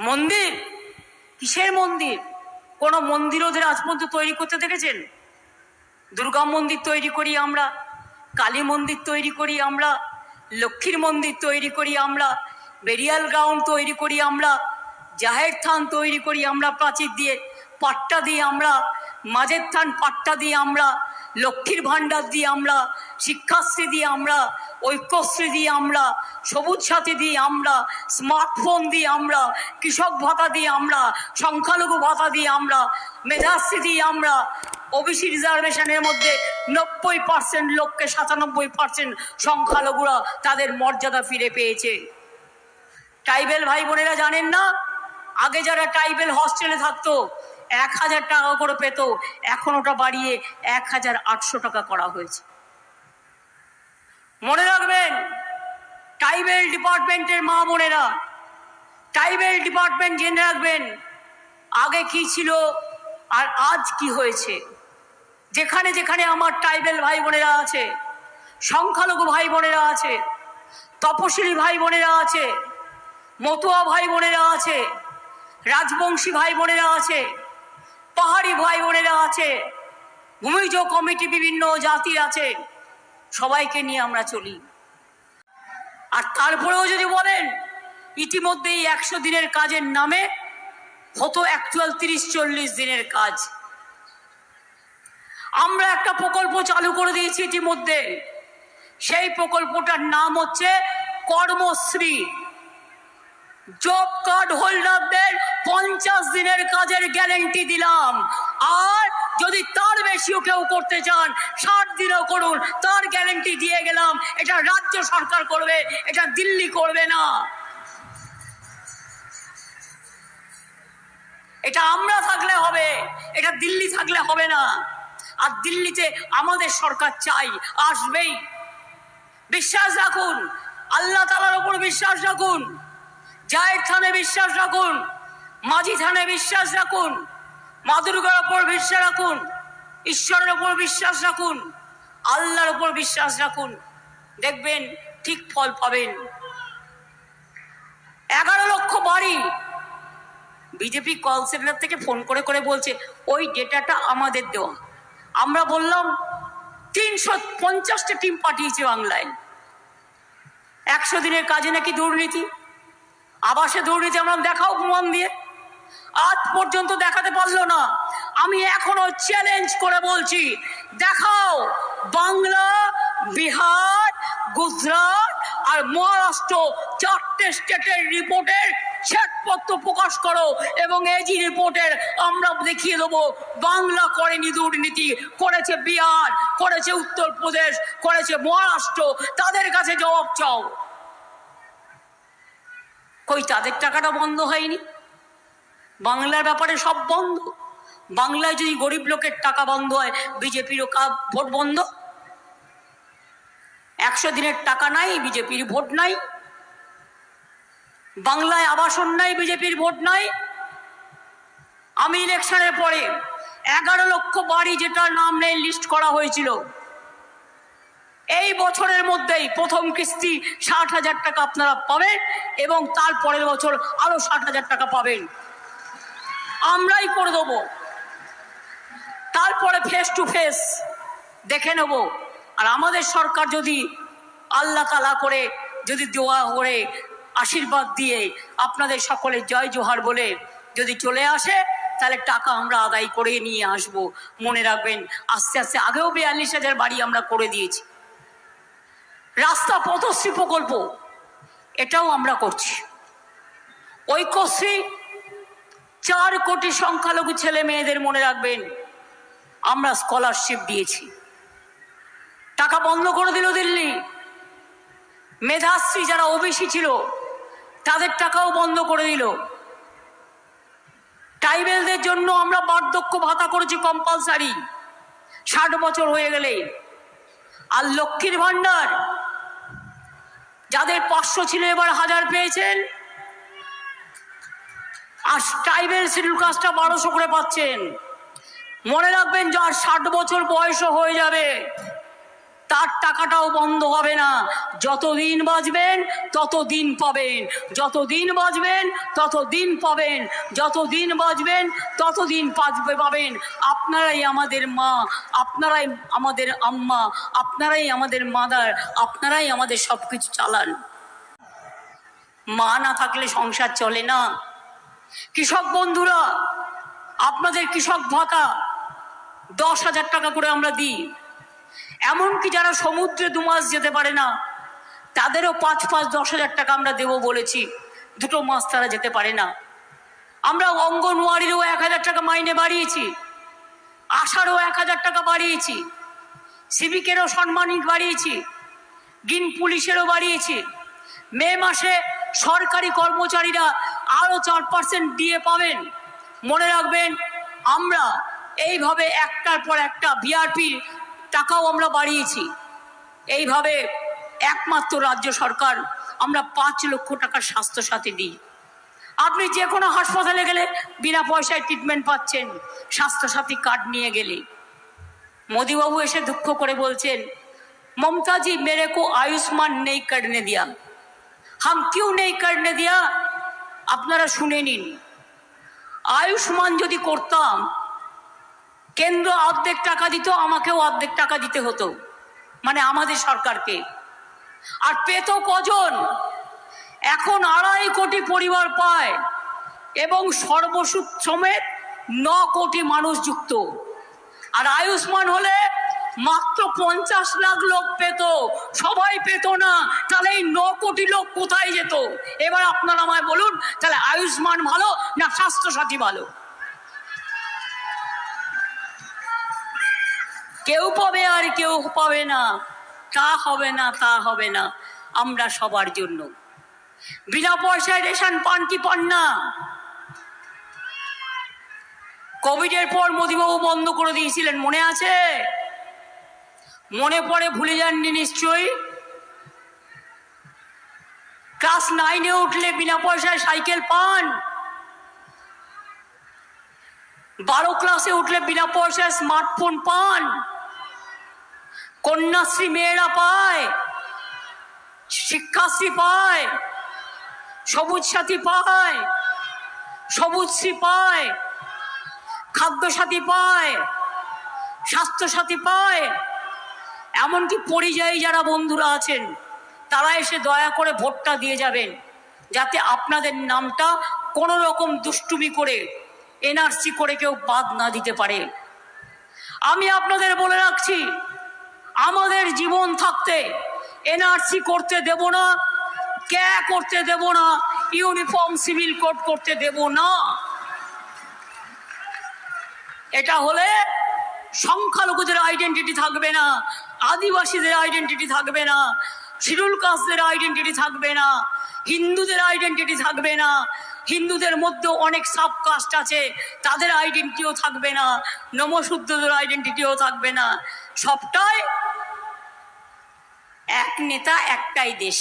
মন্দির? কিসের মন্দির? কোন মন্দির ওদের আজ পর্যন্ত তৈরি করতে দেখেছেন? দুর্গা মন্দির তৈরি করি আমরা, কালী মন্দির তৈরি করি আমরা, লক্ষ্মীর মন্দির তৈরি করি আমরা, বেরিয়াল গ্রাউন্ড তৈরি করি আমরা, জাহের থান তৈরি করি আমরা, প্রাচীর দিয়ে পাট্টা দিয়ে আমরা, মাঝের থান পাট্টা দিয়ে আমরা, লক্ষ্মীর ভাণ্ডার দিয়ে আমরা, শিক্ষাশ্রী দিয়ে আমরা, ঐক্যশ্রী দিয়ে আমরা, সবুজ সাথী দিয়ে আমরা, স্মার্টফোন দিয়ে আমরা, কৃষক ভাতা দিয়ে আমরা, সংখ্যালঘু ভাতা দিয়ে আমরা, মেধাশ্রী দিয়ে আমরা, ওবিসি রিজার্ভেশনের মধ্যে 90% লোককে 97% সংখ্যালঘুরা তাদের মর্যাদা ফিরে পেয়েছে। ট্রাইবেল ভাই বোনেরা জানেন না, আগে যারা ট্রাইবেল হস্টেলে থাকতো 1000 টাকা করে পেত, এখন ওটা বাড়িয়ে 1800 টাকা করা হয়েছে। মনে রাখবেন, ট্রাইবেল ডিপার্টমেন্টের মা বোনেরা, ট্রাইবেল ডিপার্টমেন্ট জেনে রাখবেন আগে কি ছিল আর আজ কি হয়েছে। যেখানে যেখানে আমার ট্রাইবেল ভাই বোনেরা আছে, সংখ্যালঘু ভাই বোনেরা আছে, তপশিলি ভাই বোনেরা আছে, মতুয়া ভাই বোনেরা আছে, রাজবংশী ভাই বোনেরা আছে, পাহাড়ি ভাই বোনেরা আছে, ভূমিজ কমিটি বিভিন্ন জাতির আছে, সবাইকে নিয়ে আমরা চলি। আর তারপরেও যদি বলেন ইতিমধ্যেই 100 দিনের কাজের নামে হতো অ্যাকচুয়াল 30-40 দিনের কাজ। আমরা একটা প্রকল্প চালু করে দিয়েছি ইতিমধ্যে, সেই প্রকল্পটার নাম হচ্ছে কর্মশ্রী। জব কার্ড হোল্ডারদের 50 দিনের কাজের গ্যারেন্টি দিলাম। আর যদি তার বেশিও কেউ করতে চান 60 দিনও করুন, তার গ্যারেন্টি দিয়ে গেলাম। এটা রাজ্য সরকার করবে, এটা দিল্লি করবে না। এটা আমরা থাকলে হবে, এটা দিল্লি থাকলে হবে না। আর দিল্লিতে আমাদের সরকার চাই, আসবেই। বিশ্বাস রাখুন, আল্লাহ তাআলার উপর বিশ্বাস রাখুন, জায়ের থানে বিশ্বাস রাখুন, মাঝি থানে বিশ্বাস রাখুন, মা দুর্গার উপর বিশ্বাস রাখুন, ঈশ্বরের উপর বিশ্বাস রাখুন, আল্লাহর উপর বিশ্বাস রাখুন, দেখবেন ঠিক ফল পাবেন। 11 লক্ষ বাড়ি বিজেপি কল সেন্টার থেকে ফোন করে করে বলছে ওই ডেটাটা আমাদের দেওয়া। আমরা বললাম 350টা টিম পাঠিয়েছে বাংলায়। 100 দিনের কাজে নাকি দুর্নীতি, আবাসে দুর্নীতি। আমরা দেখাও প্রমাণ দিয়ে, আজ পর্যন্ত দেখাতে পারলো না। আমি এখনো চ্যালেঞ্জ করে বলছি, দেখাও বাংলা, বিহার, গুজরাট আর মহারাষ্ট্র 4টে স্টেটের রিপোর্টের শ্বেতপত্র প্রকাশ করো, এবং এজি রিপোর্টের আমরা দেখিয়ে দেবো বাংলা করেনি দুর্নীতি, করেছে বিহার, করেছে উত্তরপ্রদেশ, করেছে মহারাষ্ট্র। তাদের কাছে জবাব চাও। কই তাদের টাকাটা বন্ধ হয়নি? বাংলার ব্যাপারে সব বন্ধ। বাংলায় যদি গরিব লোকের টাকা বন্ধ হয়, বিজেপিরও ভোট বন্ধ। 100 দিনের টাকা নাই, বিজেপির ভোট নাই। বাংলায় আবাসন নাই, বিজেপির ভোট নাই। আমি ইলেকশনের পরে 11 লক্ষ বাড়ি যেটা নাম নেই লিস্ট করা হয়েছিল, এই বছরের মধ্যেই প্রথম কিস্তি 60,000 টাকা আপনারা পাবেন, এবং তার পরের বছর আরো 60,000 টাকা পাবেন। আমরাই করে দেবো। তারপরে ফেস টু ফেস দেখে নেব। আর আমাদের সরকার যদি আল্লাহ তাআলা করে, যদি দোয়া করে, আশীর্বাদ দিয়ে, আপনাদের সকলের জয় জোহার বলে যদি চলে আসে, তাহলে টাকা আমরা আদায় করে নিয়ে আসব। মনে রাখবেন, আস্তে আস্তে আগেও 42,000 বাড়ি আমরা করে দিয়েছি। রাস্তা পথশ্রী প্রকল্প এটাও আমরা করছি। ঐক্যশ্রী 4 কোটি সংখ্যালঘু ছেলে মেয়েদের মনে রাখবেন আমরা স্কলারশিপ দিয়েছি। টাকা বন্ধ করে দিল দিল্লি। মেধাশ্রী যারা ওবিসি ছিল তাদের টাকাও বন্ধ করে দিল। ট্রাইবেলদের জন্য আমরা বার্ধক্য ভাতা করেছি কম্পালসারি 60 বছর হয়ে গেলে। আর লক্ষ্মীর ভাণ্ডার যাদের 500 ছিল এবার 1000 পেয়েছেন। আর ট্রাইবেল শিডিউল কাস্টটা 1200 করে পাচ্ছেন। মনে রাখবেন, যার 60 বছর বয়স হয়ে যাবে তার টাকাটাও বন্ধ হবে না। যতদিন বাঁচবেন ততদিন পাবেন, যতদিন বাঁচবেন ততদিন পাবেন, যতদিন বাঁচবেন ততদিন পাবেন। আপনারাই আমাদের মা, আপনারাই আমাদের আম্মা, আপনারাই আমাদের মাদার, আপনারাই আমাদের সব কিছু চালান। মা না থাকলে সংসার চলে না। কৃষক বন্ধুরা, আপনাদের কৃষক ভাতা 10,000 টাকা করে আমরা দিই। এমনকি যারা সমুদ্রে 2 মাস যেতে পারে না তাদেরও 5 10,000 টাকা আমরা দেবো বলেছি। 2 মাস তারা যেতে পারে না। আমরা অঙ্গনওয়াড়িরও 1,000 টাকা মাইনে বাড়িয়েছি, আশারও 1,000 টাকা বাড়িয়েছি, সিভিকেরও সম্মানিক বাড়িয়েছি, গ্রিন পুলিশেরও বাড়িয়েছি। মে মাসে সরকারি কর্মচারীরা আরও 4% দিয়ে পাবেন। মনে রাখবেন, আমরা এইভাবে একটার পর একটা বিআরপির টাকাও আমরা বাড়িয়েছি। এইভাবে একমাত্র রাজ্য সরকার আমরা 5 লক্ষ টাকার স্বাস্থ্যসাথী দিই। আপনি যে কোনো হাসপাতালে গেলে বিনা পয়সায় ট্রিটমেন্ট পাচ্ছেন স্বাস্থ্যসাথী কার্ড নিয়ে গেলে। মোদিবাবু এসে দুঃখ করে বলছেন, ममता जी मेरे को आयुष्मान नहीं करने दिया। हम क्यों नहीं करने दिया? আপনারা শুনে নিন। আয়ুষ্মান যদি করতাম, কেন্দ্র অর্ধেক টাকা দিত, আমাকেও অর্ধেক টাকা দিতে হতো, মানে আমাদের সরকারকে। আর পেত কজন? এখন 2.5 কোটি পরিবার পায় এবং সর্বসুখ সমেত 9 কোটি মানুষ যুক্ত। আর আয়ুষ্মান হলে মাত্র 50 লাখ লোক পেত, সবাই পেত না। তাহলে এই 9 কোটি লোক কোথায় যেত? এবার আপনারা আমায় বলুন, তাহলে আয়ুষ্মান ভালো না স্বাস্থ্যসাথী ভালো? কেউ পাবে আর কেউ পাবে না, তা হবে না, তা হবে না। আমরা সবার জন্য। বিনা পয়সায় রেশন পান কি পান না? কোভিডের পর মোদিবাবু বন্ধ করে দিয়েছিলেন, মনে আছে? মনে পড়ে? ভুলে যাননি নিশ্চয়ই। ক্লাস 9-এ উঠলে বিনা পয়সায় সাইকেল পান, 12 ক্লাসে উঠলে বিনা পয়সায় স্মার্টফোন পান, কন্যাশ্রী মেয়েরা পায়, শিক্ষাশ্রী পায়, সবুজ সাথী পায়, সবুজশ্রী পায়, খাদ্যসাথী পায়, স্বাস্থ্যসাথী পায়। এমনকি পরিযায়ী যারা বন্ধুরা আছেন তারা এসে দয়া করে ভোটটা দিয়ে যাবেন, যাতে আপনাদের নামটা কোনো রকম দুষ্টুমি করে এনআরসি করে কেউ বাদ না দিতে পারে। আমি আপনাদের বলে রাখছি, আমাদের জীবন থাকতে এনআরসি করতে দেব না, ক্যা করতে দেব না, ইউনিফর্ম সিভিল কোড করতে দেব না। এটা হলে সংখ্যালঘুদের আইডেন্টিটি থাকবে না, আদিবাসীদের আইডেন্টিটি থাকবে না, শিডিউল কাস্টদের আইডেন্টিটি থাকবে না, হিন্দুদের আইডেন্টিটি থাকবে না, হিন্দুদের মধ্যেও অনেক সাব কাস্ট আছে, তাদের আইডেন্টিটিও থাকবে না, নমশূদ্রদের আইডেন্টিটিও থাকবে না। সবটাই এক নেতা একটাই দেশ।